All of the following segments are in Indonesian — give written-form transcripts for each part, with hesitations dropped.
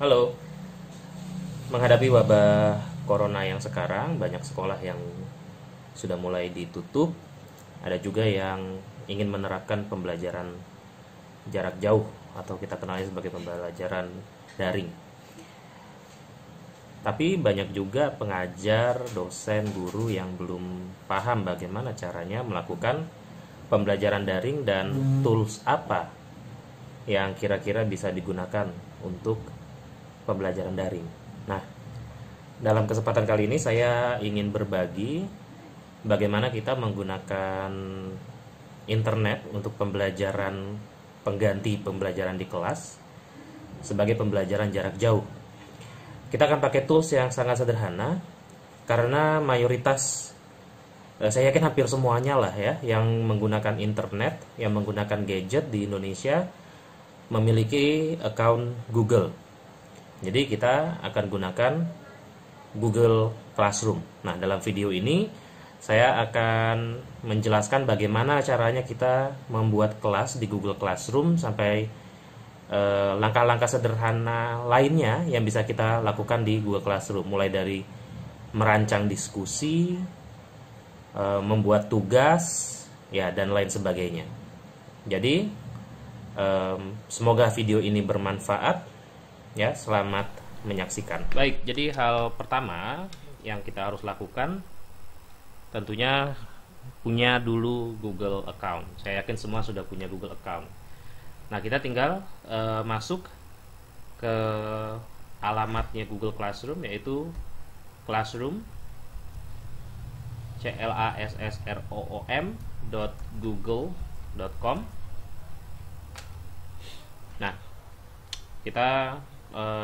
Halo, menghadapi wabah corona yang sekarang, banyak sekolah yang sudah mulai ditutup. Ada juga yang ingin menerapkan pembelajaran jarak jauh atau kita kenali sebagai pembelajaran daring. Tapi banyak juga pengajar, dosen, guru yang belum paham bagaimana caranya melakukan pembelajaran daring dan tools apa yang kira-kira bisa digunakan untuk pembelajaran daring. Nah, dalam kesempatan kali ini saya ingin berbagi bagaimana kita menggunakan internet untuk pembelajaran pengganti pembelajaran di kelas sebagai pembelajaran jarak jauh. Kita akan pakai tools yang sangat sederhana karena mayoritas saya yakin hampir semuanya lah ya yang menggunakan internet, yang menggunakan gadget di Indonesia memiliki account Google. Jadi kita akan gunakan Google Classroom. Nah, dalam video ini saya akan menjelaskan bagaimana caranya kita membuat kelas di Google Classroom sampai langkah-langkah sederhana lainnya yang bisa kita lakukan di Google Classroom, mulai dari merancang diskusi, membuat tugas, ya dan lain sebagainya. Jadi semoga video ini bermanfaat. Ya, selamat menyaksikan. Baik, jadi hal pertama yang kita harus lakukan tentunya punya dulu Google account. Saya yakin semua sudah punya Google account. Nah, kita tinggal masuk ke alamatnya Google Classroom, yaitu classroom classroom.google.com. Nah, kita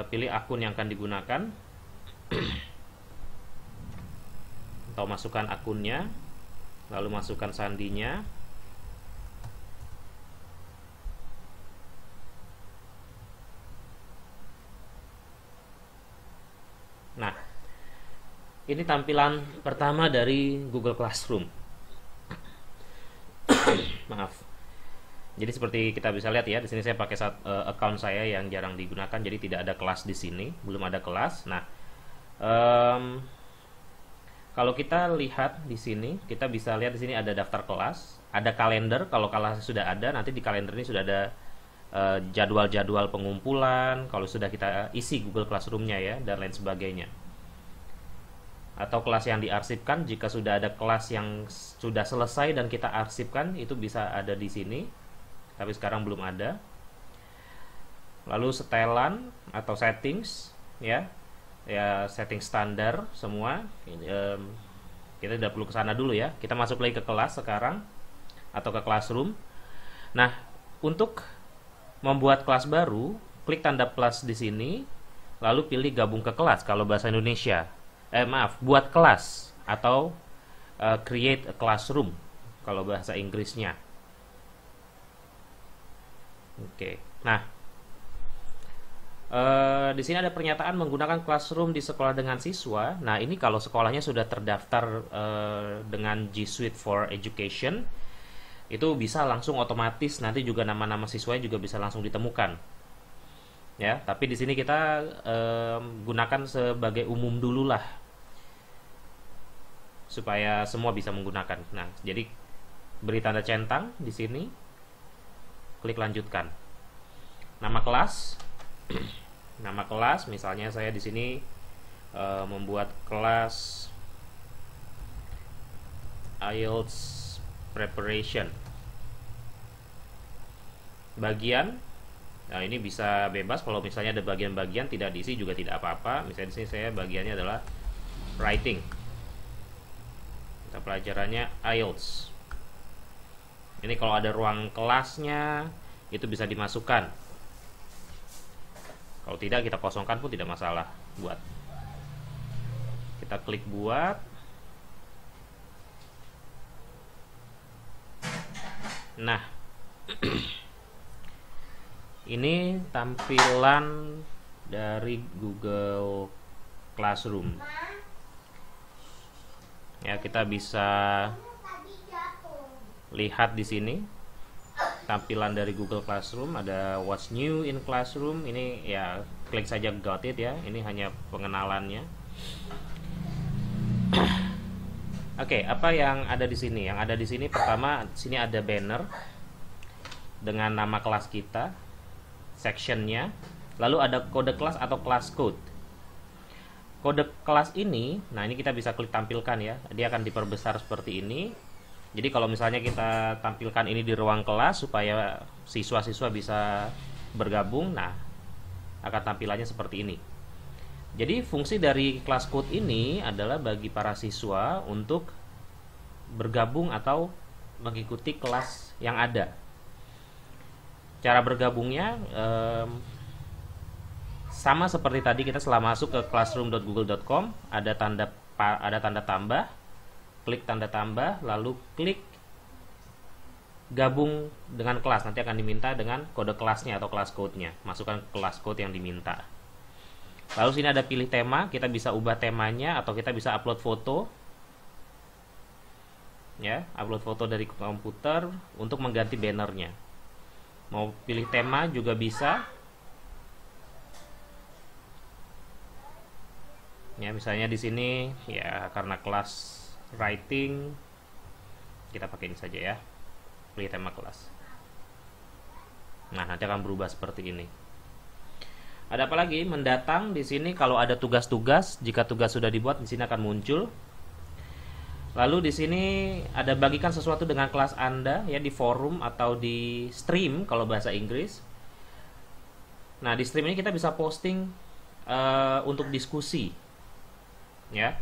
pilih akun yang akan digunakan atau masukkan akunnya, lalu masukkan sandinya. Nah, ini tampilan pertama dari Google Classroom. Maaf. Jadi seperti kita bisa lihat ya, di sini saya pakai account saya yang jarang digunakan, jadi tidak ada kelas di sini, belum ada kelas. Nah, kalau kita lihat di sini, kita bisa lihat di sini ada daftar kelas, ada kalender. Kalau kelas sudah ada, nanti di kalender ini sudah ada jadwal-jadwal pengumpulan. Kalau sudah kita isi Google Classroom-nya ya, dan lain sebagainya. Atau kelas yang diarsipkan, jika sudah ada kelas yang sudah selesai dan kita arsipkan, itu bisa ada di sini. Tapi sekarang belum ada. Lalu setelan atau settings, ya setting standar semua. Kita tidak perlu ke sana dulu ya. Kita masuk lagi ke kelas sekarang atau ke classroom. Nah, untuk membuat kelas baru, klik tanda plus di sini, lalu pilih gabung ke kelas kalau bahasa Indonesia. Buat kelas atau create a classroom kalau bahasa Inggrisnya. Oke. Nah, di sini ada pernyataan menggunakan classroom di sekolah dengan siswa. Nah, ini kalau sekolahnya sudah terdaftar dengan G Suite for Education, itu bisa langsung otomatis nanti juga nama-nama siswanya juga bisa langsung ditemukan. Ya, tapi di sini kita gunakan sebagai umum dulu lah, supaya semua bisa menggunakan. Nah, jadi beri tanda centang di sini. Klik lanjutkan. Nama kelas, nama kelas, misalnya saya di sini membuat kelas IELTS preparation. Bagian, nah ini bisa bebas. Kalau misalnya ada bagian-bagian tidak diisi juga tidak apa-apa. Misalnya di sini saya bagiannya adalah writing. Kita pelajarannya IELTS. Ini kalau ada ruang kelasnya itu bisa dimasukkan. Kalau tidak kita kosongkan pun tidak masalah. Buat. Kita klik buat. Nah, ini tampilan dari Google Classroom. Ya, kita bisa lihat di sini tampilan dari Google Classroom. Ada what's new in classroom. Ini ya klik saja got it ya. Ini hanya pengenalannya. Oke, apa yang ada di sini? Yang ada di sini pertama, sini ada banner dengan nama kelas kita, sectionnya, lalu ada kode kelas atau class code. Kode kelas ini, nah ini kita bisa klik tampilkan ya, dia akan diperbesar seperti ini. Jadi kalau misalnya kita tampilkan ini di ruang kelas supaya siswa-siswa bisa bergabung, nah akan tampilannya seperti ini. Jadi fungsi dari class code ini adalah bagi para siswa untuk bergabung atau mengikuti kelas yang ada. Cara bergabungnya sama seperti tadi, kita setelah masuk ke classroom.google.com ada tanda tambah, klik tanda tambah, lalu klik gabung dengan kelas. Nanti akan diminta dengan kode kelasnya atau class code-nya. Masukkan kelas code yang diminta. Lalu sini ada pilih tema, kita bisa ubah temanya atau kita bisa upload foto. Ya, upload foto dari komputer untuk mengganti bannernya. Mau pilih tema juga bisa. Ya, misalnya di sini ya karena kelas writing kita pakai ini saja ya. Pilih tema kelas. Nah, nanti akan berubah seperti ini. Ada apa lagi? Mendatang di sini kalau ada tugas-tugas, jika tugas sudah dibuat di sini akan muncul. Lalu di sini ada bagikan sesuatu dengan kelas Anda ya, di forum atau di stream kalau bahasa Inggris. Nah, di stream ini kita bisa posting untuk diskusi. Ya.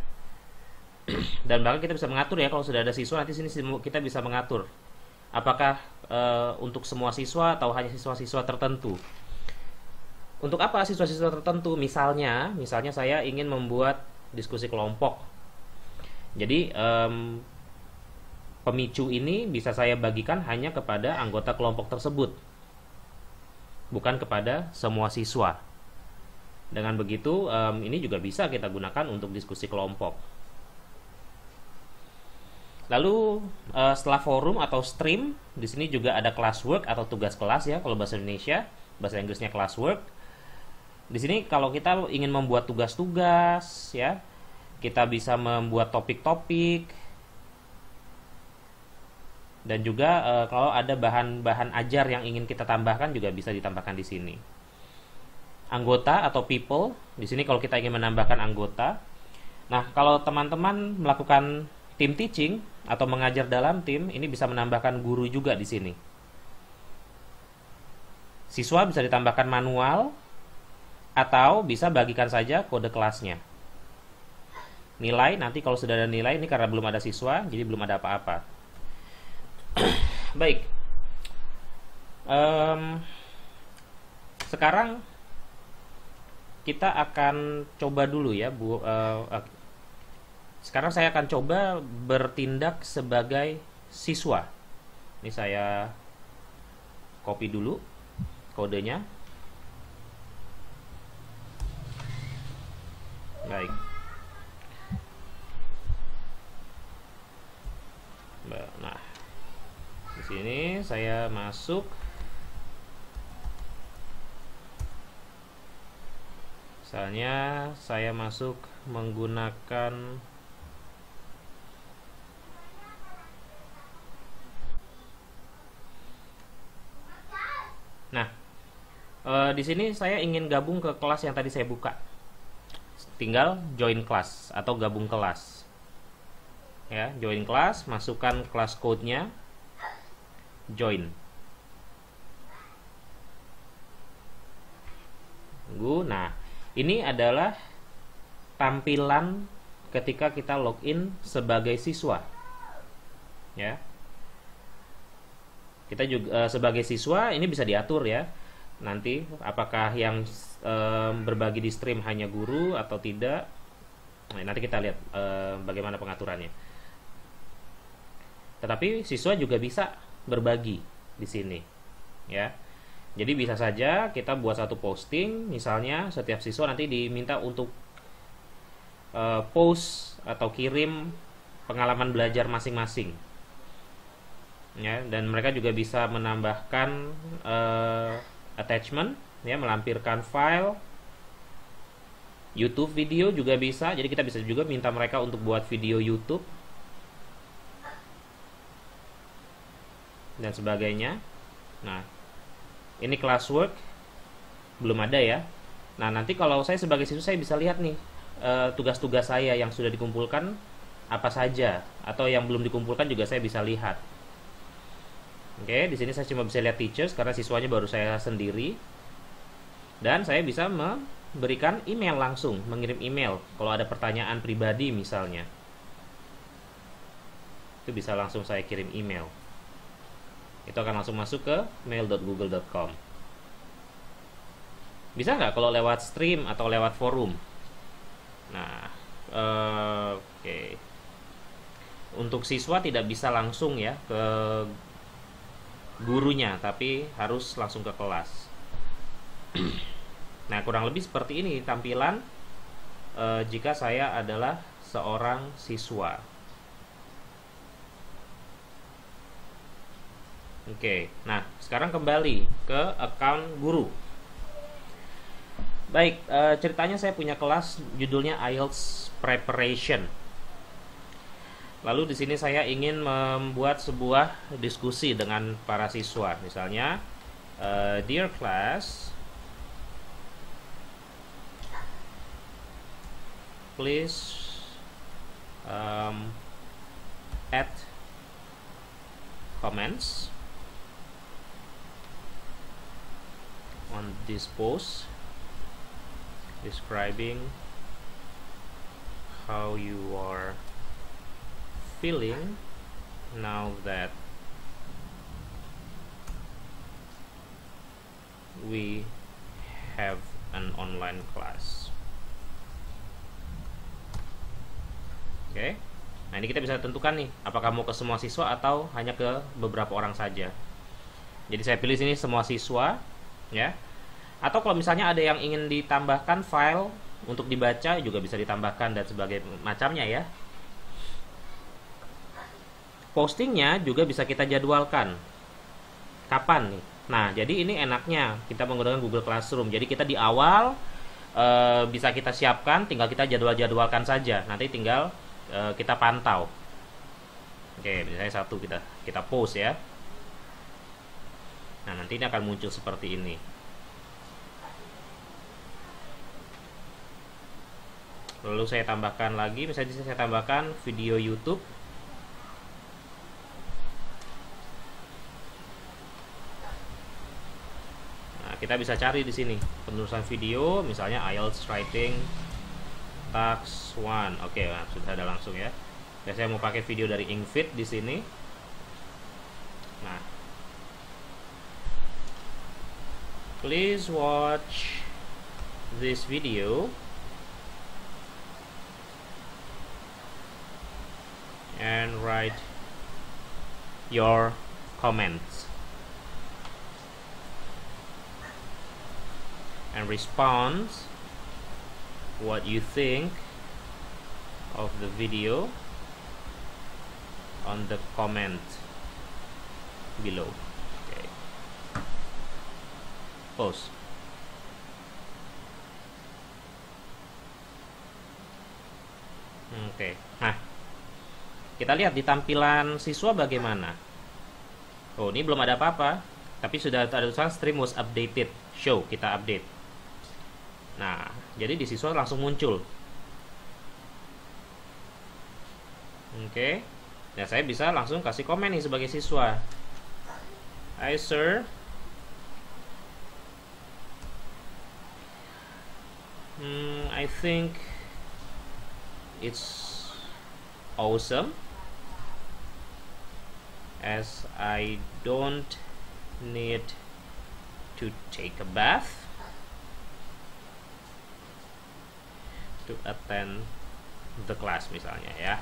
Dan bahkan kita bisa mengatur ya, kalau sudah ada siswa nanti sini kita bisa mengatur apakah untuk semua siswa atau hanya siswa-siswa tertentu. Untuk apa siswa-siswa tertentu? Misalnya saya ingin membuat diskusi kelompok. Jadi pemicu ini bisa saya bagikan hanya kepada anggota kelompok tersebut, bukan kepada semua siswa. Dengan begitu ini juga bisa kita gunakan untuk diskusi kelompok. Lalu setelah forum atau stream, di sini juga ada classwork atau tugas kelas ya kalau bahasa Indonesia, bahasa Inggrisnya classwork. Di sini kalau kita ingin membuat tugas-tugas ya, kita bisa membuat topik-topik. Dan juga kalau ada bahan-bahan ajar yang ingin kita tambahkan juga bisa ditambahkan di sini. Anggota atau people, di sini kalau kita ingin menambahkan anggota. Nah, kalau teman-teman melakukan team teaching atau mengajar dalam tim, ini bisa menambahkan guru juga di sini. Siswa bisa ditambahkan manual atau bisa bagikan saja kode kelasnya. Nilai, nanti kalau sudah ada nilai, ini karena belum ada siswa, jadi belum ada apa-apa. Baik. Sekarang kita akan coba dulu ya, Bu. Sekarang saya akan coba bertindak sebagai siswa. Ini saya copy dulu kodenya. Baik. Nah, di sini saya masuk. Misalnya saya masuk menggunakan di sini saya ingin gabung ke kelas yang tadi saya buka. Tinggal join class atau gabung kelas. Ya, join class, masukkan class code-nya, join. Nah, ini adalah tampilan ketika kita login sebagai siswa. Ya. Kita juga sebagai siswa ini bisa diatur ya. Nanti apakah yang berbagi di stream hanya guru atau tidak. Nah, nanti kita lihat bagaimana pengaturannya. Tetapi siswa juga bisa berbagi di sini, ya. Jadi bisa saja kita buat satu posting, misalnya setiap siswa nanti diminta untuk post atau kirim pengalaman belajar masing-masing, ya. Dan mereka juga bisa menambahkan attachment, ya, melampirkan file YouTube video juga bisa, jadi kita bisa juga minta mereka untuk buat video YouTube dan sebagainya. Nah, ini classwork belum ada ya. Nah, nanti kalau saya sebagai siswa saya bisa lihat nih tugas-tugas saya yang sudah dikumpulkan apa saja, atau yang belum dikumpulkan juga saya bisa lihat. Oke, di sini saya cuma bisa lihat teachers karena siswanya baru saya sendiri. Dan saya bisa memberikan email langsung, mengirim email kalau ada pertanyaan pribadi misalnya. Itu bisa langsung saya kirim email. Itu akan langsung masuk ke mail.google.com. Bisa nggak kalau lewat stream atau lewat forum? Nah, oke. Untuk siswa tidak bisa langsung ya ke gurunya, tapi harus langsung ke kelas. Nah, kurang lebih seperti ini tampilan jika saya adalah seorang siswa. Oke, nah sekarang kembali ke account guru. Baik, ceritanya saya punya kelas judulnya IELTS Preparation. Lalu di sini saya ingin membuat sebuah diskusi dengan para siswa. Misalnya, dear class, please add comments on this post describing how you are feeling now that we have an online class. Oke. Nah, ini kita bisa tentukan nih, apakah mau ke semua siswa atau hanya ke beberapa orang saja. Jadi saya pilih sini semua siswa, ya. Atau kalau misalnya ada yang ingin ditambahkan file untuk dibaca juga bisa ditambahkan dan sebagainya macamnya ya. Postingnya juga bisa kita jadwalkan. Kapan nih? Nah, jadi ini enaknya kita menggunakan Google Classroom. Jadi kita di awal bisa kita siapkan, tinggal kita jadwalkan saja. Nanti tinggal kita pantau. Oke, misalnya satu kita post ya. Nah, nanti ini akan muncul seperti ini. Lalu saya tambahkan lagi, misalnya saya tambahkan video YouTube. Nah, kita bisa cari di sini penulisan video, misalnya IELTS Writing Task 1. Oke, nah, sudah ada langsung ya. Dan saya mau pakai video dari Inkfit di sini. Nah, please watch this video and write your comments and respond what you think of the video on the comment below. Okay. Post. Oke. Nah, kita lihat di tampilan siswa bagaimana. Oh, ini belum ada apa-apa, tapi sudah ada tulisan stream was updated. Show, kita update. Nah, jadi di siswa langsung muncul. Oke. Nah, saya bisa langsung kasih komen nih sebagai siswa. Hi sir, I think it's awesome as I don't need to take a bath to attend the class misalnya ya.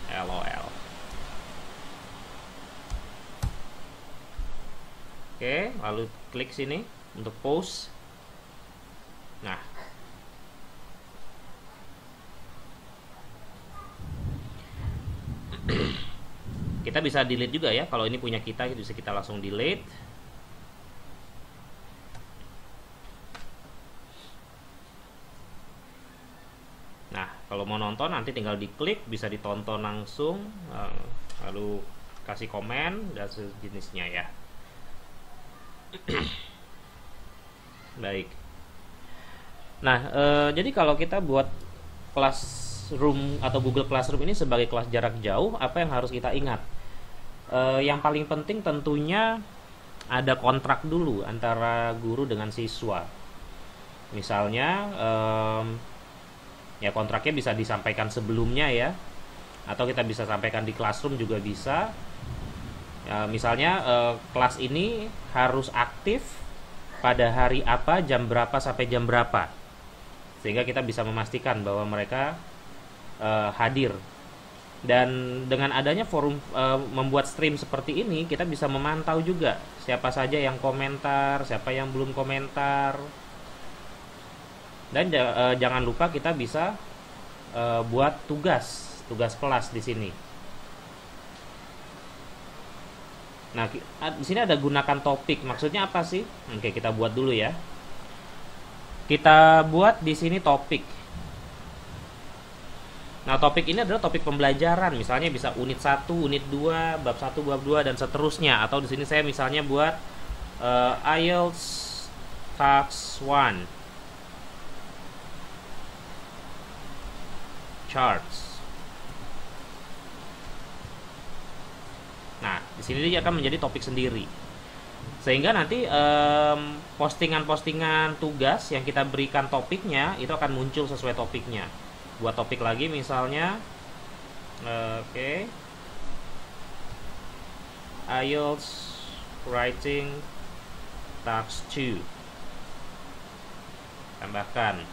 LOL. Oke, lalu klik sini untuk post. Nah, kita bisa delete juga ya. Kalau ini punya kita, bisa kita langsung delete. Kalau mau nonton nanti tinggal diklik, bisa ditonton langsung, lalu kasih komen dan sejenisnya ya. Baik. Nah, jadi kalau kita buat Classroom atau Google Classroom ini sebagai kelas jarak jauh, apa yang harus kita ingat? Yang paling penting tentunya ada kontrak dulu antara guru dengan siswa. Misalnya, ya kontraknya bisa disampaikan sebelumnya ya, atau kita bisa sampaikan di Classroom juga bisa. Misalnya kelas ini harus aktif pada hari apa, jam berapa sampai jam berapa, sehingga kita bisa memastikan bahwa mereka hadir. Dan dengan adanya forum membuat stream seperti ini, kita bisa memantau juga siapa saja yang komentar, siapa yang belum komentar. Dan jangan lupa kita bisa buat tugas kelas di sini. Nah, di sini ada gunakan topik. Maksudnya apa sih? Oke, kita buat dulu ya. Kita buat di sini topik. Nah, topik ini adalah topik pembelajaran. Misalnya bisa unit 1, unit 2, bab 1, bab 2 dan seterusnya. Atau di sini saya misalnya buat IELTS Task 1 Charts. Nah, di sini dia akan menjadi topik sendiri. Sehingga nanti postingan-postingan tugas yang kita berikan topiknya itu akan muncul sesuai topiknya. Buat topik lagi misalnya oke. IELTS Writing Task 2. Tambahkan.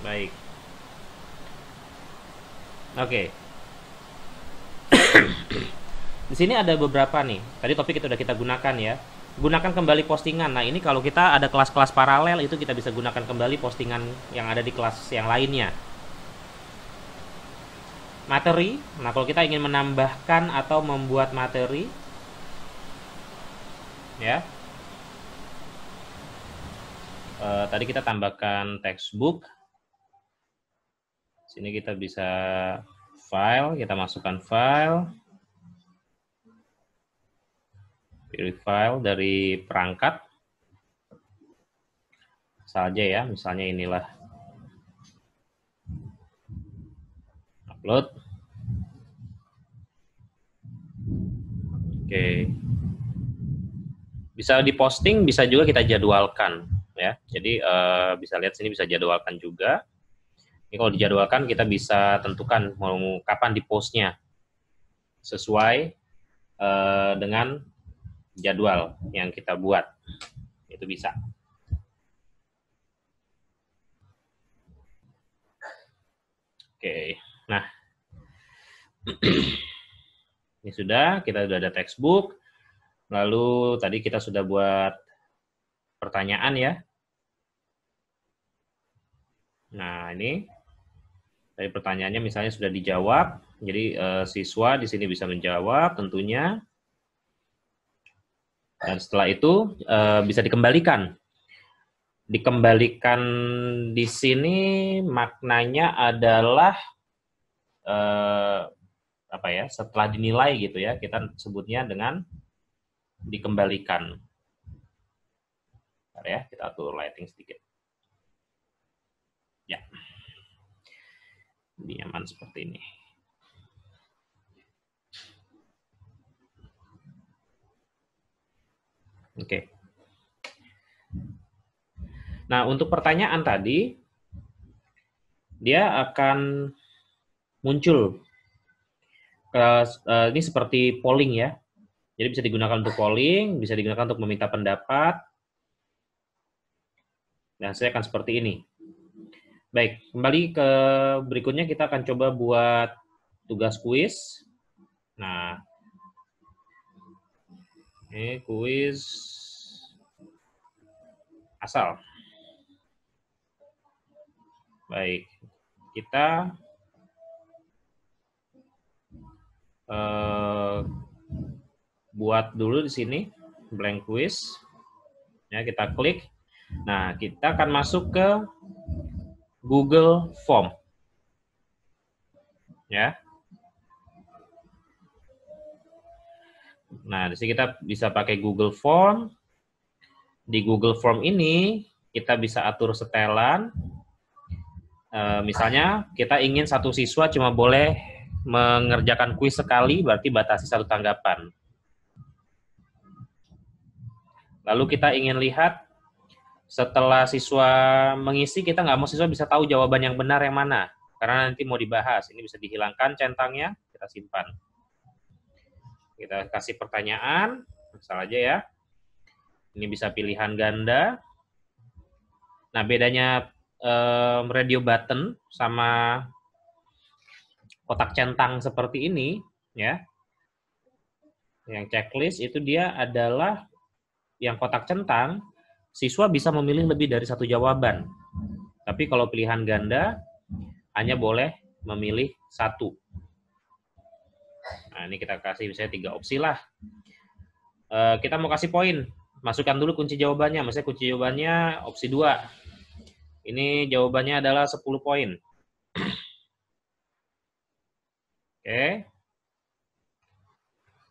Baik. Oke. Di sini ada beberapa nih. Tadi topik itu udah kita gunakan ya. Gunakan kembali postingan. Nah, ini kalau kita ada kelas-kelas paralel itu kita bisa gunakan kembali postingan yang ada di kelas yang lainnya. Materi. Nah, kalau kita ingin menambahkan atau membuat materi ya. Tadi kita tambahkan textbook. Sini kita bisa file, kita masukkan file. Pilih file dari perangkat saja ya, misalnya inilah upload. Oke, bisa diposting, bisa juga kita jadwalkan ya. Jadi bisa lihat sini, bisa jadwalkan juga. Ini kalau dijadwalkan kita bisa tentukan mau kapan di-postnya sesuai dengan jadwal yang kita buat. Itu bisa. Oke, nah ini sudah, kita sudah ada textbook. Lalu tadi kita sudah buat pertanyaan ya. Nah, ini dari pertanyaannya misalnya sudah dijawab. Jadi siswa di sini bisa menjawab tentunya. Dan setelah itu bisa dikembalikan. Dikembalikan di sini maknanya adalah apa ya? Setelah dinilai gitu ya, kita sebutnya dengan dikembalikan. Bentar ya, kita atur lighting sedikit. Ya, lebih nyaman seperti ini. Oke. Nah, untuk pertanyaan tadi, dia akan muncul. Ini seperti polling ya. Jadi bisa digunakan untuk polling, bisa digunakan untuk meminta pendapat. Nah, saya akan seperti ini. Baik, kembali ke berikutnya kita akan coba buat tugas kuis. Nah, ini kuis asal. Baik, kita buat dulu di sini blank quiz. Ya, kita klik. Nah, kita akan masuk ke Google Form. Ya. Nah, di sini kita bisa pakai Google Form. Di Google Form ini kita bisa atur setelan. Misalnya kita ingin satu siswa cuma boleh mengerjakan kuis sekali, berarti batasi satu tanggapan. Lalu kita ingin lihat setelah siswa mengisi, kita nggak mau siswa bisa tahu jawaban yang benar yang mana, karena nanti mau dibahas. Ini bisa dihilangkan centangnya, kita simpan. Kita kasih pertanyaan, misal aja ya. Ini bisa pilihan ganda. Nah, bedanya radio button sama kotak centang seperti ini, ya. Yang checklist itu dia adalah yang kotak centang, siswa bisa memilih lebih dari satu jawaban. Tapi kalau pilihan ganda, hanya boleh memilih satu. Nah, ini kita kasih misalnya 3 opsi lah. Kita mau kasih poin. Masukkan dulu kunci jawabannya. Misalnya kunci jawabannya opsi 2. Ini jawabannya adalah 10 poin. Oke.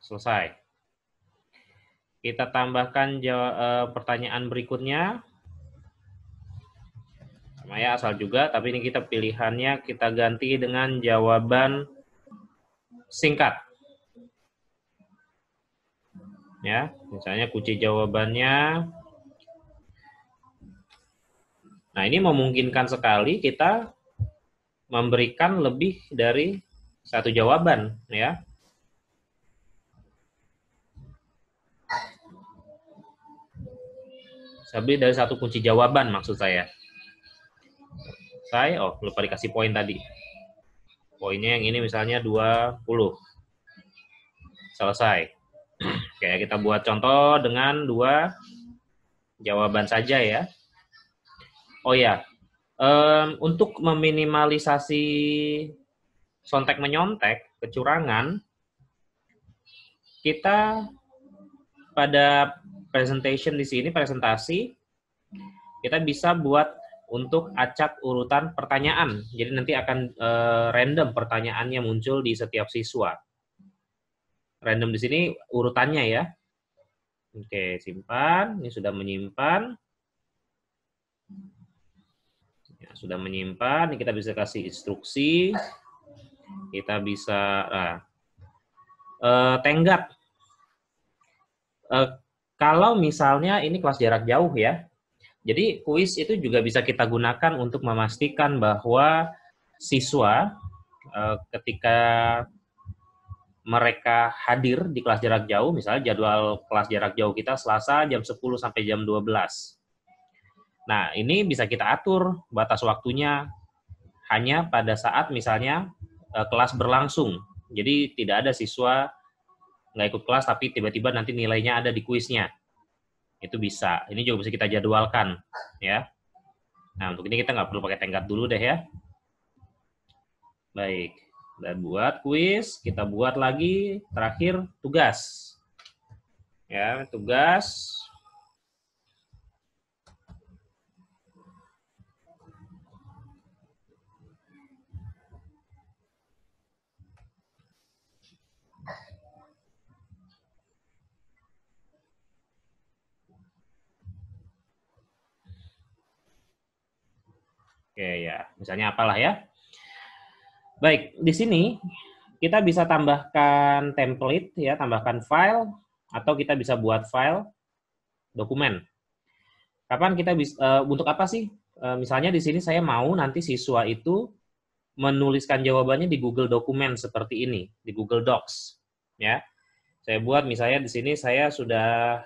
Selesai. Kita tambahkan pertanyaan berikutnya. Sama ya, asal juga, tapi ini kita pilihannya kita ganti dengan jawaban singkat. Ya, misalnya kunci jawabannya. Nah, ini memungkinkan sekali kita memberikan lebih dari satu jawaban, ya. Lebih dari satu kunci jawaban maksud saya. Lupa dikasih poin tadi. Poinnya yang ini misalnya 20. Selesai. Oke, kita buat contoh dengan 2 jawaban saja ya. Oh ya, untuk meminimalisasi sontek menyontek, kecurangan, kita pada presentation di sini, presentasi, kita bisa buat untuk acak urutan pertanyaan. Jadi nanti akan random pertanyaannya muncul di setiap siswa. Random di sini urutannya ya. Oke, simpan. Ini sudah menyimpan. Ya, sudah menyimpan. Ini kita bisa kasih instruksi. Kita bisa tenggat. Kalau misalnya ini kelas jarak jauh ya, jadi kuis itu juga bisa kita gunakan untuk memastikan bahwa siswa ketika mereka hadir di kelas jarak jauh, misalnya jadwal kelas jarak jauh kita Selasa jam 10 sampai jam 12. Nah, ini bisa kita atur batas waktunya hanya pada saat misalnya kelas berlangsung. Jadi tidak ada siswa nggak ikut kelas tapi tiba-tiba nanti nilainya ada di kuisnya. Itu bisa. Ini juga bisa kita jadwalkan, ya. Nah, untuk ini kita nggak perlu pakai tenggat dulu deh ya. Baik. Dan buat kuis, kita buat lagi terakhir tugas. Ya, tugas. Oke ya, misalnya apalah ya. Baik, di sini kita bisa tambahkan template ya, tambahkan file atau kita bisa buat file dokumen. Kapan kita bisa untuk apa sih? Misalnya di sini saya mau nanti siswa itu menuliskan jawabannya di Google Dokumen seperti ini, di Google Docs ya. Saya buat misalnya di sini saya sudah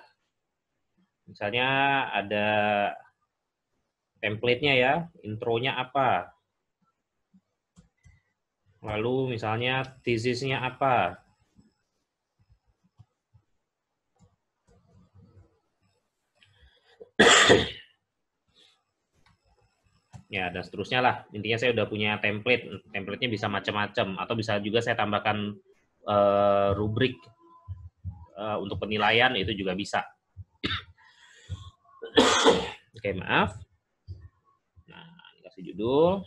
misalnya ada template-nya ya, intronya apa. Lalu misalnya thesis-nya apa. Ya, dan seterusnya lah. Intinya saya udah punya template. Template-nya bisa macam-macam. Atau bisa juga saya tambahkan rubrik untuk penilaian, itu juga bisa. Oke, maaf. Nah, kasih judul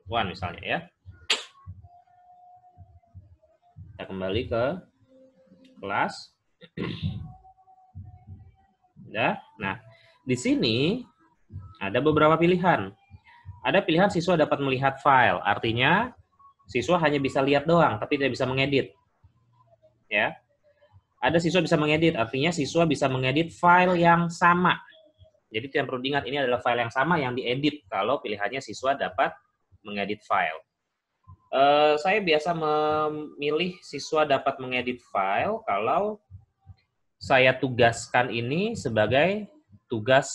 one misalnya ya. Kita kembali ke kelas. Ya. Nah, di sini ada beberapa pilihan. Ada pilihan siswa dapat melihat file, artinya siswa hanya bisa lihat doang, tapi tidak bisa mengedit. Ya. Ada siswa bisa mengedit, artinya siswa bisa mengedit file yang sama. Jadi yang perlu diingat, ini adalah file yang sama yang diedit kalau pilihannya siswa dapat mengedit file. Saya biasa memilih siswa dapat mengedit file kalau saya tugaskan ini sebagai tugas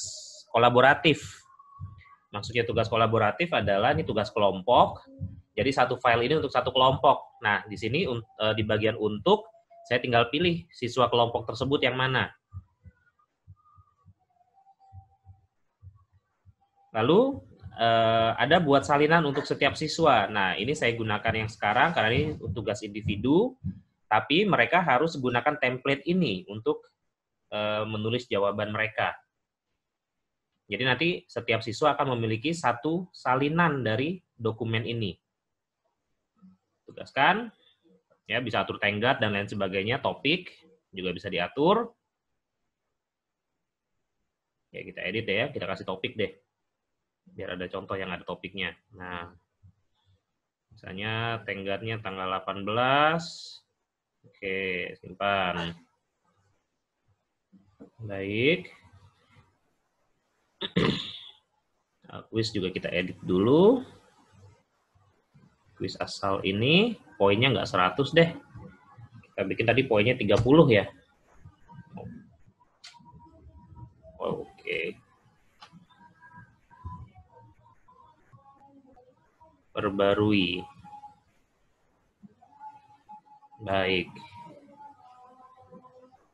kolaboratif. Maksudnya tugas kolaboratif adalah ini tugas kelompok. Jadi satu file ini untuk satu kelompok. Nah, di sini di bagian untuk saya tinggal pilih siswa kelompok tersebut yang mana. Lalu ada buat salinan untuk setiap siswa. Nah, ini saya gunakan yang sekarang karena ini tugas individu. Tapi mereka harus gunakan template ini untuk menulis jawaban mereka. Jadi nanti setiap siswa akan memiliki satu salinan dari dokumen ini. Tugaskan, ya bisa atur tenggat dan lain sebagainya, topik juga bisa diatur. Ya kita edit ya, kita kasih topik deh. Biar ada contoh yang ada topiknya. Nah, misalnya tenggatnya tanggal 18. Oke, simpan. Baik. Nah, kuis juga kita edit dulu. Kuis asal ini, poinnya nggak 100 deh. Kita bikin tadi poinnya 30 ya. Oke. Perbarui. Baik.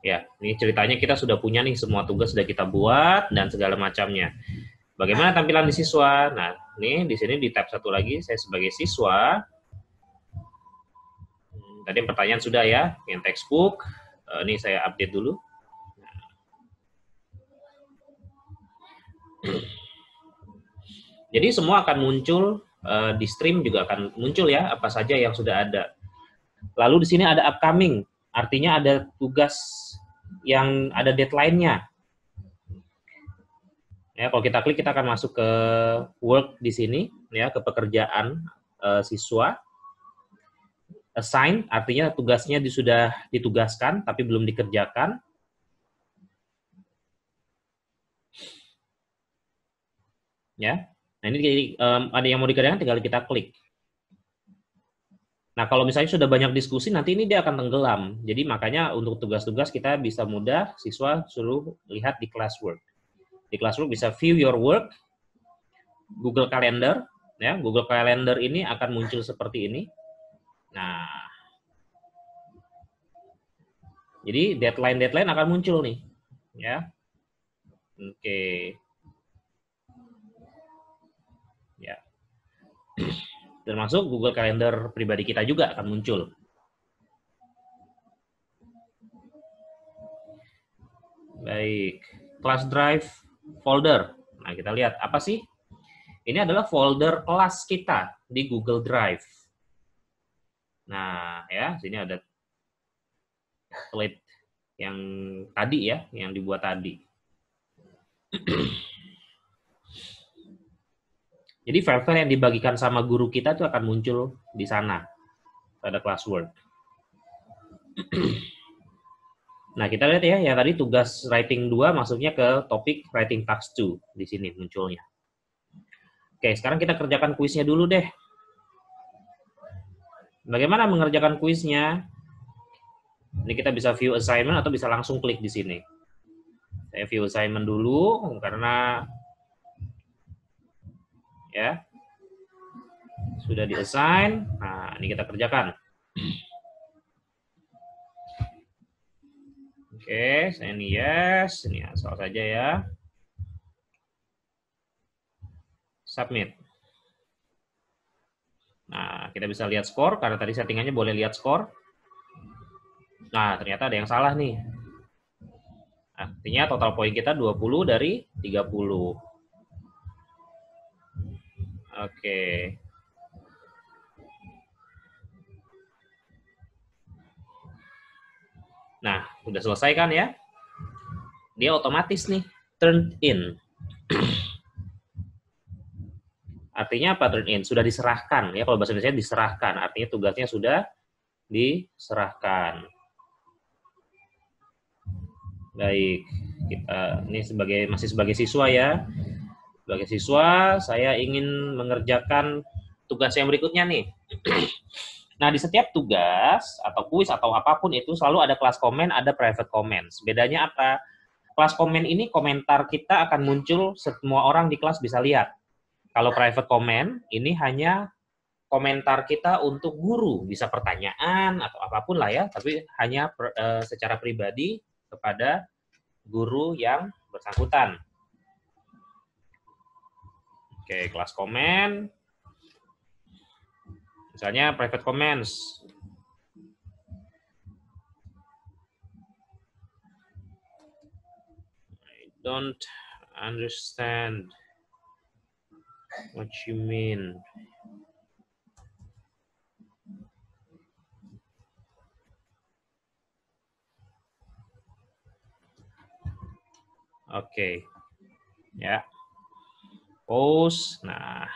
Ya, ini ceritanya kita sudah punya nih semua tugas sudah kita buat dan segala macamnya. Bagaimana tampilan di siswa? Nah, ini di sini di tab satu lagi saya sebagai siswa. Tadi pertanyaan sudah ya, yang textbook. Ini saya update dulu. Jadi semua akan muncul di stream juga akan muncul ya apa saja yang sudah ada. Lalu di sini ada upcoming, artinya ada tugas yang ada deadline-nya. Ya, kalau kita klik kita akan masuk ke work di sini ya, ke pekerjaan siswa. Assign artinya tugasnya sudah ditugaskan tapi belum dikerjakan. Ya. Nah, ini ada yang mau dikerjakan tinggal kita klik. Nah, kalau misalnya sudah banyak diskusi, nanti ini dia akan tenggelam. Jadi makanya untuk tugas-tugas kita bisa mudah, siswa suruh lihat di classwork. Di classwork bisa view your work, Google Calendar. Ya, Google Calendar ini akan muncul seperti ini. Nah, jadi deadline-deadline akan muncul nih. Ya, oke. Ya. Termasuk Google Calendar pribadi kita juga akan muncul. Baik, class drive folder. Nah, kita lihat apa sih? Ini adalah folder kelas kita di Google Drive. Nah, ya, sini ada template yang tadi ya, yang dibuat tadi. Jadi file-file yang dibagikan sama guru kita itu akan muncul di sana pada classwork. Nah, kita lihat ya, yang tadi tugas writing 2 masuknya ke topik writing task 2 di sini munculnya. Oke, sekarang kita kerjakan kuisnya dulu deh. Bagaimana mengerjakan kuisnya? Ini kita bisa view assignment atau bisa langsung klik di sini. Saya view assignment dulu karena ya sudah di-assign. Nah, ini kita kerjakan. Oke, saya ini yes, ini asal saja ya. Submit. Nah, kita bisa lihat skor karena tadi settingannya boleh lihat skor. Nah, ternyata ada yang salah nih. Artinya total poin kita 20 dari 30. Oke. Nah, udah selesai kan ya? Dia otomatis nih, turned in. Artinya apa turn in? Sudah diserahkan. Ya, kalau bahasa Indonesia diserahkan. Artinya tugasnya sudah diserahkan. Baik, kita ini masih sebagai siswa ya. Sebagai siswa, saya ingin mengerjakan tugas yang berikutnya nih. Nah, di setiap tugas atau kuis atau apapun itu selalu ada kelas komen, ada private comments. Bedanya apa? Kelas komen ini komentar kita akan muncul, semua orang di kelas bisa lihat. Kalau private comment ini hanya komentar kita untuk guru, bisa pertanyaan atau apapun lah ya, tapi hanya secara pribadi kepada guru yang bersangkutan. Oke, kelas komen. Misalnya private comments. I don't understand what you mean. Oke. Ya. Pause. Nah,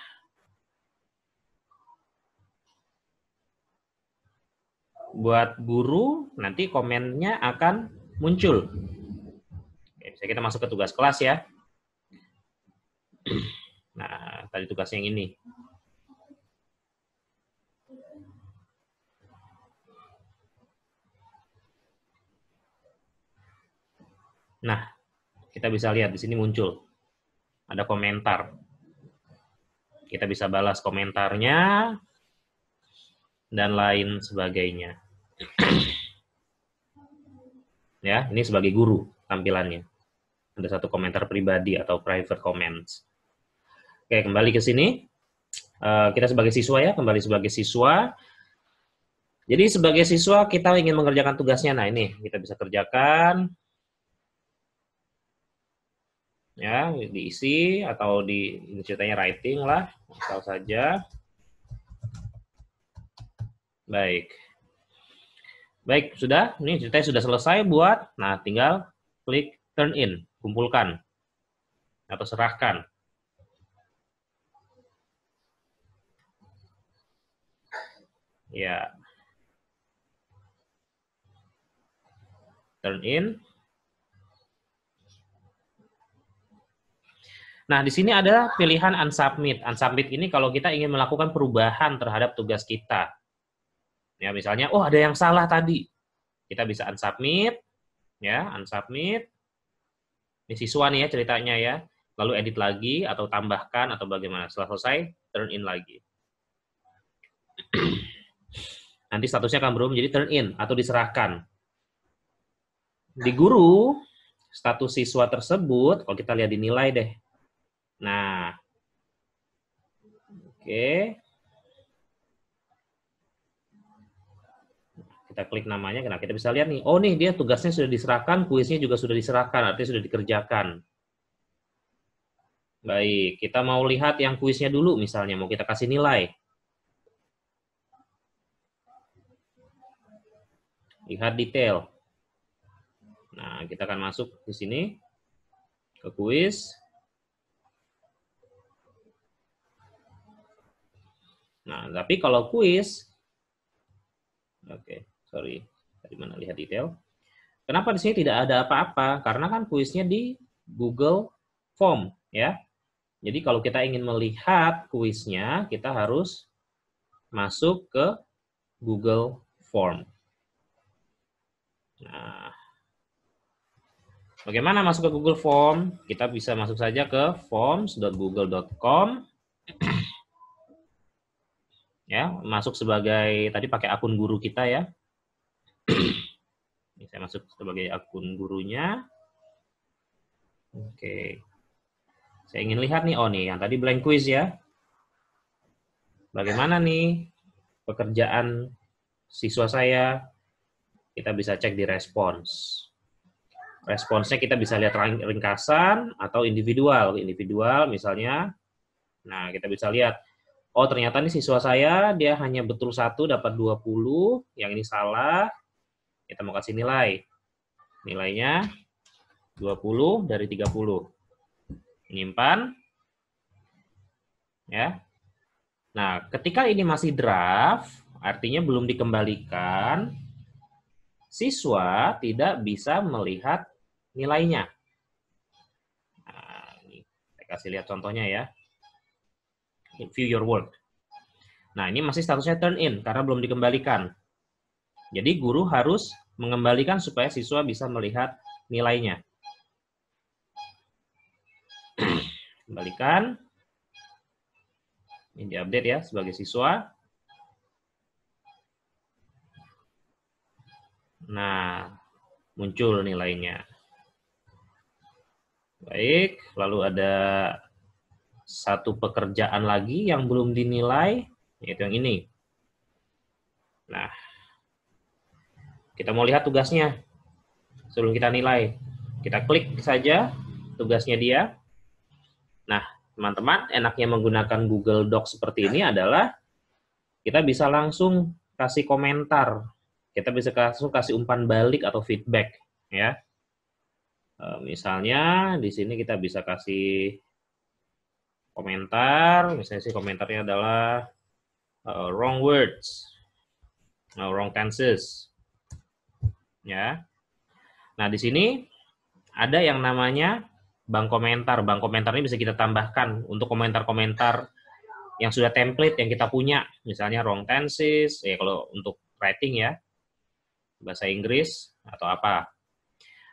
buat guru nanti komennya akan muncul. Oke, bisa kita masuk ke tugas kelas ya. Nah, tadi tugasnya yang ini. Nah, kita bisa lihat di sini muncul. Ada komentar. Kita bisa balas komentarnya dan lain sebagainya. Ya, ini sebagai guru tampilannya. Ada satu komentar pribadi atau private comments. Oke, kembali ke sini. Kita sebagai siswa ya, kembali sebagai siswa. Jadi sebagai siswa kita ingin mengerjakan tugasnya. Nah, ini kita bisa kerjakan. Ya, diisi atau ini ceritanya writing lah, asal saja. Baik. Baik, sudah. Ini ceritanya sudah selesai buat. Nah, tinggal klik turn in, kumpulkan atau serahkan. Ya. Turn in. Nah, di sini ada pilihan unsubmit. Unsubmit ini kalau kita ingin melakukan perubahan terhadap tugas kita. Ya, misalnya, oh ada yang salah tadi. Kita bisa unsubmit, ya, unsubmit. Ini siswa nih ya ceritanya ya. Lalu edit lagi atau tambahkan atau bagaimana. Setelah selesai, turn in lagi. Nanti statusnya akan berubah menjadi turn in atau diserahkan. Di guru, status siswa tersebut, kalau kita lihat di nilai deh. Nah, oke. Kita klik namanya, nah kita bisa lihat nih, oh nih dia tugasnya sudah diserahkan, kuisnya juga sudah diserahkan, artinya sudah dikerjakan. Baik, kita mau lihat yang kuisnya dulu misalnya, mau kita kasih nilai. Lihat detail. Nah, kita akan masuk di sini ke kuis. Nah, tapi kalau kuis, oke, sorry, tadi mana lihat detail. Kenapa di sini tidak ada apa-apa? Karena kan kuisnya di Google Form, ya. Jadi kalau kita ingin melihat kuisnya, kita harus masuk ke Google Form. Nah, bagaimana masuk ke Google Form? Kita bisa masuk saja ke forms.google.com. Ya, masuk sebagai tadi pakai akun guru kita ya. Ini saya masuk sebagai akun gurunya. Oke. Saya ingin lihat nih, oh nih yang tadi blank quiz ya. Bagaimana nih pekerjaan siswa saya? Kita bisa cek di respons. Responsnya kita bisa lihat ringkasan atau individual. Individual misalnya, nah kita bisa lihat Oh, ternyata nih siswa saya, dia hanya betul 1 dapat 20, yang ini salah. Kita mau kasih nilai. Nilainya 20 dari 30. Menyimpan. Ya. Nah, ketika ini masih draft, artinya belum dikembalikan, siswa tidak bisa melihat nilainya. Nah, ini saya kasih lihat contohnya ya. View your work. Nah, ini masih statusnya turn in karena belum dikembalikan. Jadi guru harus mengembalikan supaya siswa bisa melihat nilainya. Kembalikan. Ini diupdate ya sebagai siswa. Nah, muncul nilainya. Baik, lalu ada satu pekerjaan lagi yang belum dinilai, yaitu yang ini. Nah, kita mau lihat tugasnya sebelum kita nilai. Kita klik saja tugasnya dia. Nah, teman-teman, enaknya menggunakan Google Docs seperti ini adalah kita bisa langsung kasih komentar. Kita bisa langsung kasih umpan balik atau feedback, ya. Misalnya di sini kita bisa kasih komentar, misalnya sih komentarnya adalah wrong words, wrong tenses, ya. Nah di sini ada yang namanya bank komentar. Bank komentar ini bisa kita tambahkan untuk komentar-komentar yang sudah template yang kita punya, misalnya wrong tenses, ya kalau untuk writing ya, bahasa Inggris atau apa.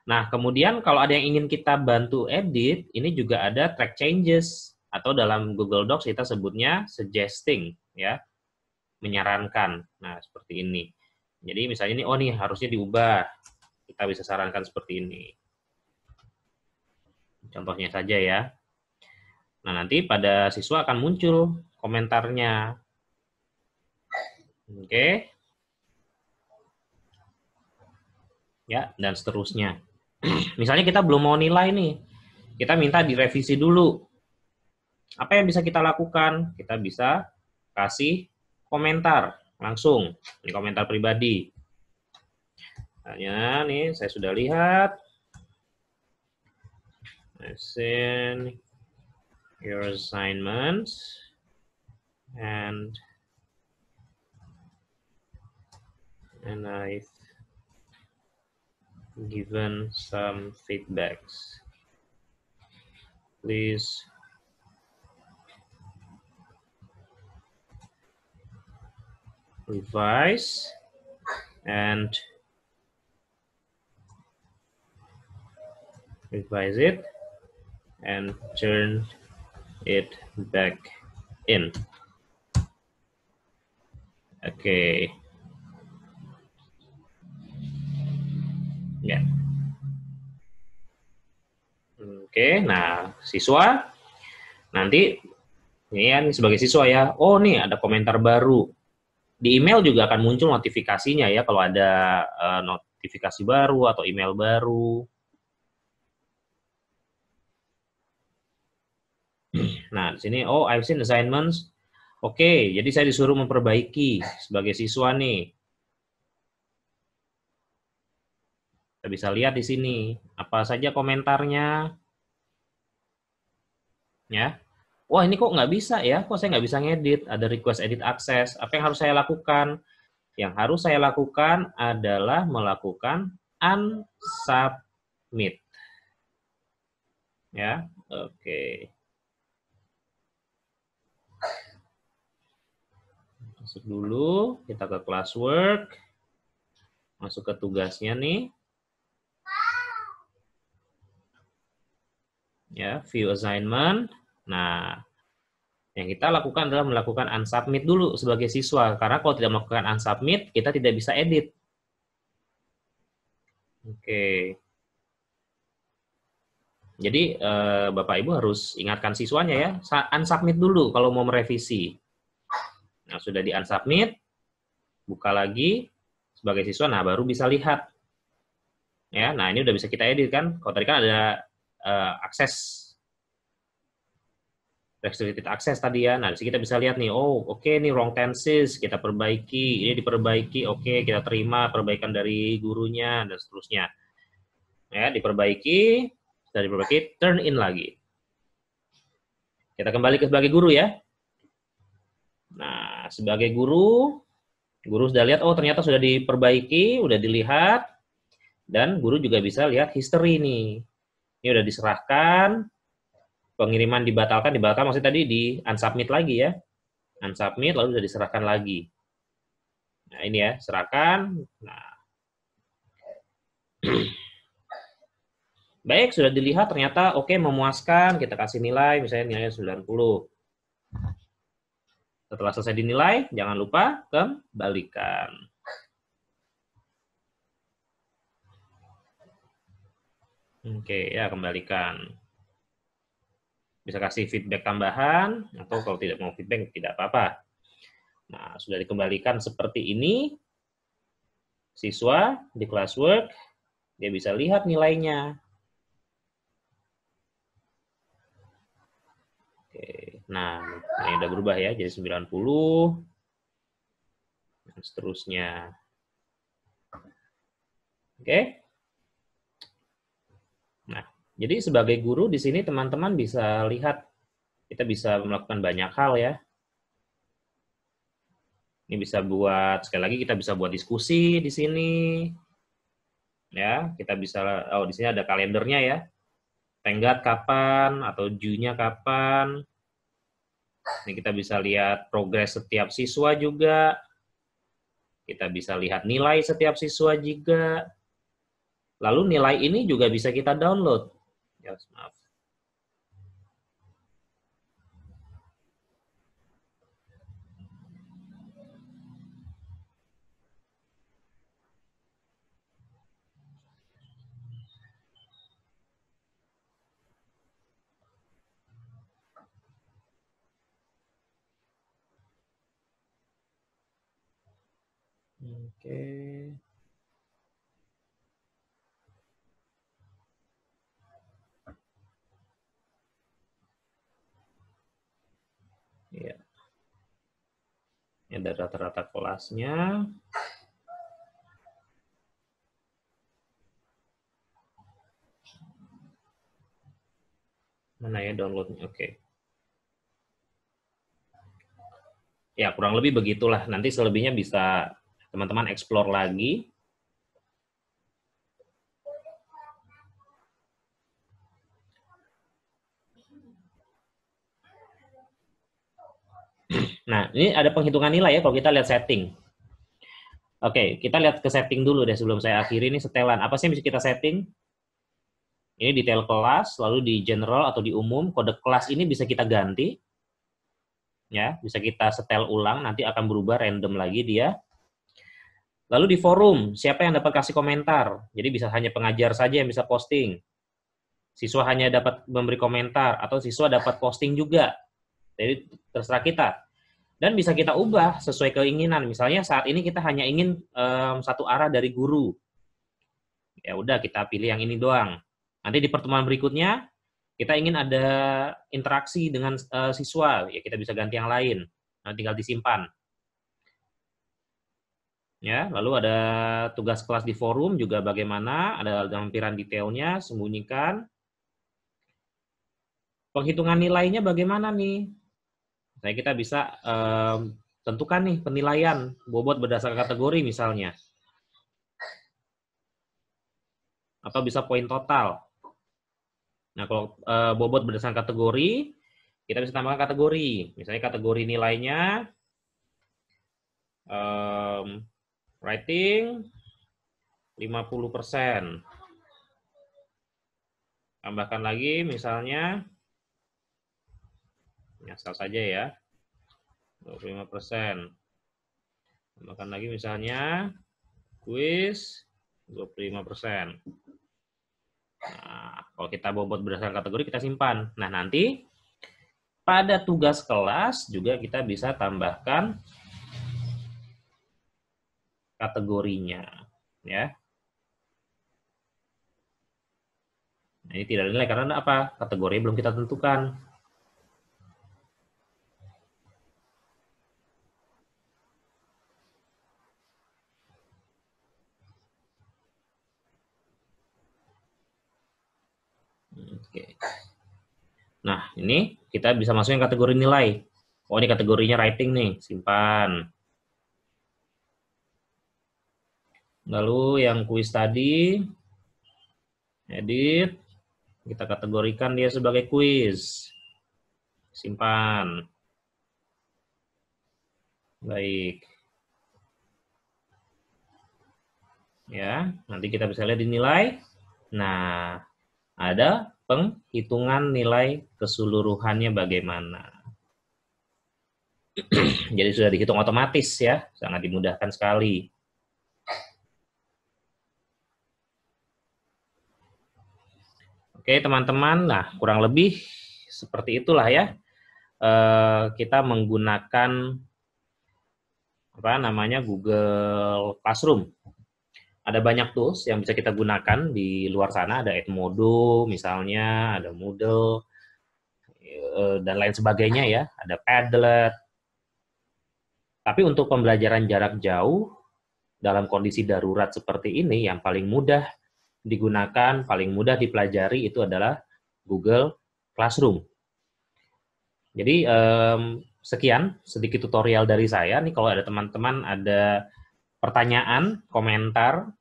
Nah kemudian kalau ada yang ingin kita bantu edit, ini juga ada track changes atau dalam Google Docs kita sebutnya suggesting, ya, menyarankan. Nah, seperti ini. Jadi misalnya ini, oh nih harusnya diubah. Kita bisa sarankan seperti ini. Contohnya saja ya. Nah, nanti pada siswa akan muncul komentarnya. Oke. Ya, dan seterusnya. Misalnya kita belum mau nilai nih. Kita minta direvisi dulu. Apa yang bisa kita lakukan? Kita bisa kasih komentar langsung. Ini komentar pribadi. Hanya nih saya sudah lihat. I've seen your assignments and I've given some feedbacks. Please revise and revise it and turn it back in. Oke. Ya. Oke, nah siswa nanti ini kan sebagai siswa ya, oh nih ada komentar baru. Di email juga akan muncul notifikasinya ya kalau ada notifikasi baru atau email baru. Nah, di sini, oh, I've seen assignments. Oke, jadi saya disuruh memperbaiki sebagai siswa nih. Kita bisa lihat di sini, apa saja komentarnya. Ya. Wah, ini kok nggak bisa ya? Kok saya nggak bisa ngedit? Ada request edit access. Apa yang harus saya lakukan? Yang harus saya lakukan adalah melakukan unsubmit. Ya, oke. Masuk dulu, kita ke classwork. Masuk ke tugasnya nih. Ya, view assignment. Nah, yang kita lakukan adalah melakukan unsubmit dulu sebagai siswa. Karena kalau tidak melakukan unsubmit, kita tidak bisa edit. Oke. Jadi, Bapak Ibu harus ingatkan siswanya ya, unsubmit dulu kalau mau merevisi. Nah, sudah di unsubmit, buka lagi sebagai siswa, nah baru bisa lihat. Ya, nah ini udah bisa kita edit kan. Kalau tadi kan ada akses. restricted access tadi ya. Nah, di sini kita bisa lihat nih, oh oke nih wrong tenses, kita perbaiki, ini diperbaiki, oke kita terima perbaikan dari gurunya dan seterusnya. Ya, diperbaiki, sudah diperbaiki, turn in lagi. Kita kembali ke sebagai guru ya. Nah, sebagai guru sudah lihat, oh ternyata sudah diperbaiki, udah dilihat, dan guru juga bisa lihat history nih. Ini udah diserahkan, pengiriman dibatalkan maksudnya tadi di unsubmit lagi ya. Unsubmit lalu sudah diserahkan lagi. Nah, ini ya, serahkan. Nah. Baik, sudah dilihat ternyata oke memuaskan, kita kasih nilai misalnya nilainya 90. Setelah selesai dinilai, jangan lupa kembalikan. Oke, ya kembalikan. Bisa kasih feedback tambahan, atau kalau tidak mau feedback, tidak apa-apa. Nah, sudah dikembalikan seperti ini. Siswa di classwork, dia bisa lihat nilainya. Oke, nah ini udah berubah ya, jadi 90. Dan seterusnya. Oke. Nah, jadi sebagai guru di sini teman-teman bisa lihat, kita bisa melakukan banyak hal ya. Ini bisa buat, sekali lagi kita bisa buat diskusi di sini. Ya, kita bisa, oh di sini ada kalendernya ya. Tenggat kapan, atau due-nya kapan. Ini kita bisa lihat progres setiap siswa juga. Kita bisa lihat nilai setiap siswa juga. Lalu nilai ini juga bisa kita download. Ya, maaf. Oke. Ya. Ini ada rata-rata kelasnya. Mana ya downloadnya? Oke. Ya, kurang lebih begitulah. Nanti selebihnya bisa teman-teman explore lagi. Nah, ini ada penghitungan nilai ya kalau kita lihat setting. Oke, kita lihat ke setting dulu deh sebelum saya akhiri ini setelan. Apa sih yang bisa kita setting? Ini detail kelas, lalu di general atau di umum, kode kelas ini bisa kita ganti. Ya, bisa kita setel ulang, nanti akan berubah random lagi dia. Lalu di forum, siapa yang dapat kasih komentar? Jadi bisa hanya pengajar saja yang bisa posting. Siswa hanya dapat memberi komentar, atau siswa dapat posting juga. Jadi terserah kita. Dan bisa kita ubah sesuai keinginan. Misalnya saat ini kita hanya ingin satu arah dari guru. Ya udah kita pilih yang ini doang. Nanti di pertemuan berikutnya kita ingin ada interaksi dengan siswa, ya kita bisa ganti yang lain. Nah, tinggal disimpan. Ya, lalu ada tugas kelas di forum juga bagaimana, ada lampiran detailnya, sembunyikan. Penghitungan nilainya bagaimana nih? Nah, kita bisa tentukan nih penilaian bobot berdasarkan kategori misalnya. Atau bisa poin total. Nah, kalau bobot berdasarkan kategori, kita bisa tambahkan kategori. Misalnya kategori nilainya writing 50%. Tambahkan lagi misalnya, asal saja ya, 25%. Tambahkan lagi misalnya, quiz 25%. Nah, kalau kita bobot berdasarkan kategori, kita simpan. Nah, nanti pada tugas kelas juga kita bisa tambahkan kategorinya. Ya. Nah, ini tidak ada nilai karena apa? Kategori belum kita tentukan. Oke. Nah, ini kita bisa masukin kategori nilai. Oh, ini kategorinya writing nih, simpan. Lalu yang kuis tadi, edit, kita kategorikan dia sebagai kuis. Simpan. Baik. Ya, nanti kita bisa lihat di nilai. Nah, ada penghitungan nilai keseluruhannya bagaimana. Jadi sudah dihitung otomatis ya, sangat dimudahkan sekali. Oke teman-teman, nah kurang lebih seperti itulah ya. Kita menggunakan Google Classroom. Ada banyak tools yang bisa kita gunakan di luar sana, ada Edmodo misalnya, ada Moodle, dan lain sebagainya ya, ada Padlet. Tapi untuk pembelajaran jarak jauh, dalam kondisi darurat seperti ini, yang paling mudah digunakan, paling mudah dipelajari itu adalah Google Classroom. Jadi sekian sedikit tutorial dari saya. Nih kalau ada teman-teman ada pertanyaan, komentar,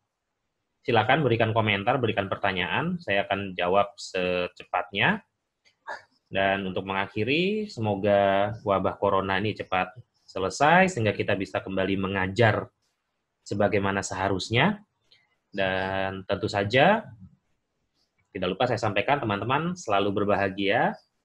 silakan berikan komentar, berikan pertanyaan. Saya akan jawab secepatnya. Dan untuk mengakhiri, semoga wabah corona ini cepat selesai sehingga kita bisa kembali mengajar sebagaimana seharusnya. Dan tentu saja tidak lupa saya sampaikan teman-teman selalu berbahagia,